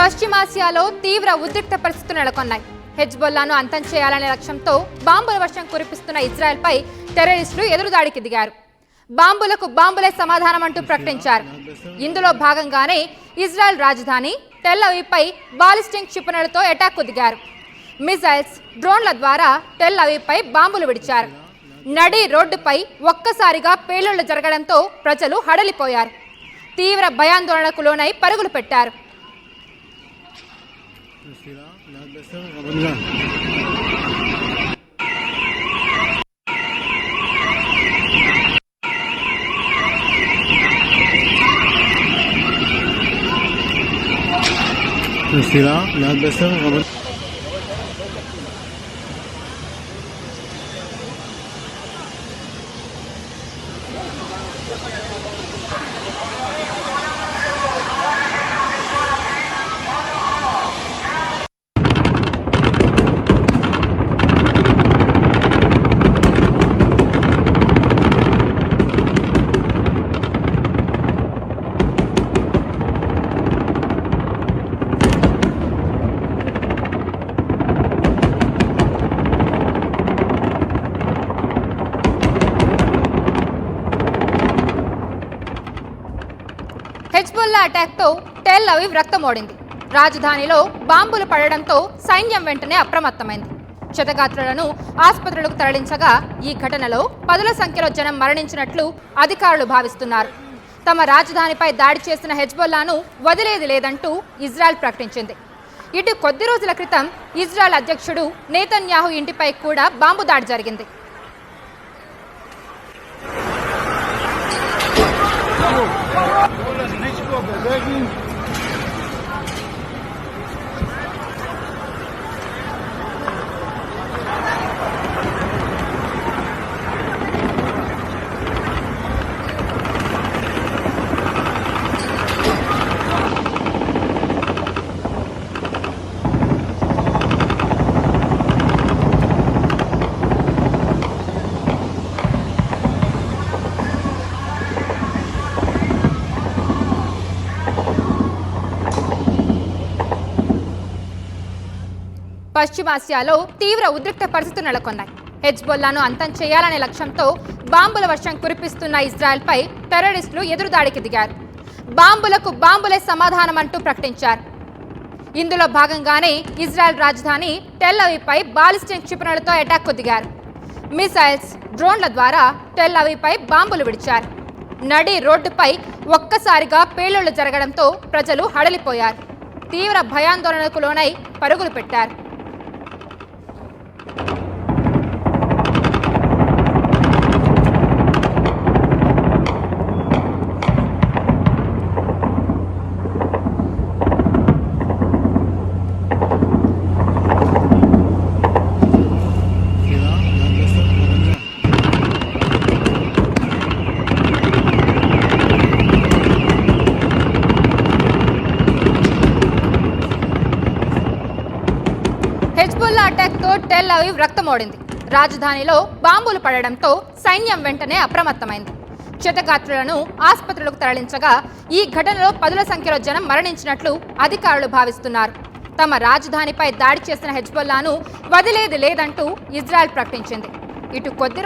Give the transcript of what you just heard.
పశ్చిమాసియాలో తీవ్ర ఉద్రిక్త పరిస్థితులు నెలకొన్నాయి. హెజ్బొల్లాను అంతం చేయాలనే లక్ష్యంతో బాంబుల వర్షం కురిపిస్తున్న ఇజ్రాయెల్పై టెర్రరిస్టులు ఎదురుదాడికి దిగారు. బాంబులకు బాంబులే సమాధానం అంటూ ప్రకటించారు. ఇందులో భాగంగానే ఇజ్రాయెల్ రాజధాని టెల్ అవీవ్పై బాలిస్టిక్ క్షిపణులతో అటాక్కు దిగారు. మిజైల్స్, డ్రోన్ల ద్వారా టెల్ అవీవ్పై బాంబులు విడిచారు. నడి రోడ్డుపై ఒక్కసారిగా పేలుళ్లు జరగడంతో ప్రజలు హడలిపోయారు. తీవ్ర భయాందోళనకు లోనై పరుగులు పెట్టారు. హెజ్బొల్లా అటాక్తో టెల్ అవీవ్ రక్తమోడింది. రాజధానిలో బాంబులు పడడంతో సైన్యం వెంటనే అప్రమత్తమైంది. క్షతగాత్రులను ఆసుపత్రులకు తరలించగా ఈ ఘటనలో పదుల సంఖ్యలో జనం మరణించినట్లు అధికారులు భావిస్తున్నారు. తమ రాజధానిపై దాడి చేసిన హెజ్బొల్లాను వదిలేది లేదంటూ ఇజ్రాయెల్ ప్రకటించింది. ఇటు కొద్ది రోజుల క్రితం ఇజ్రాయెల్ అధ్యక్షుడు నేతన్యాహు ఇంటిపై కూడా బాంబు దాడి జరిగింది. పశ్చిమాసియాలో తీవ్ర ఉద్రిక్త పరిస్థితులు నెలకొన్నాయి. హెజ్బొల్లాను అంతం చేయాలనే లక్ష్యంతో బాంబుల వర్షం కురిపిస్తున్న ఇజ్రాయెల్పై టెర్రరిస్టులు ఎదురుదాడికి దిగారు. బాంబులకు బాంబులే సమాధానం అంటూ ప్రకటించారు. ఇందులో భాగంగానే ఇజ్రాయెల్ రాజధాని టెల్ అవీవ్పై బాలిస్టిక్ క్షిపణులతో అటాక్కు దిగారు. మిసైల్స్, డ్రోన్ల ద్వారా టెల్ అవీవ్పై బాంబులు విడిచారు. నడి రోడ్డుపై ఒక్కసారిగా పేలుళ్లు జరగడంతో ప్రజలు హడలిపోయారు. తీవ్ర భయాందోళనకు లోనై పరుగులు పెట్టారు. హెజ్బొల్లా అటాక్తో టెల్ అవీవ్ రక్తమోడింది. రాజధానిలో బాంబులు పడడంతో సైన్యం వెంటనే అప్రమత్తమైంది. క్షతగాత్రులను ఆసుపత్రులకు తరలించగా ఈ ఘటనలో పదుల సంఖ్యలో జనం మరణించినట్లు అధికారులు భావిస్తున్నారు. తమ రాజధానిపై దాడి చేసిన హెజ్బొల్లాను వదిలేది లేదంటూ ఇజ్రాయెల్ ప్రకటించింది. ఇటు కొద్ది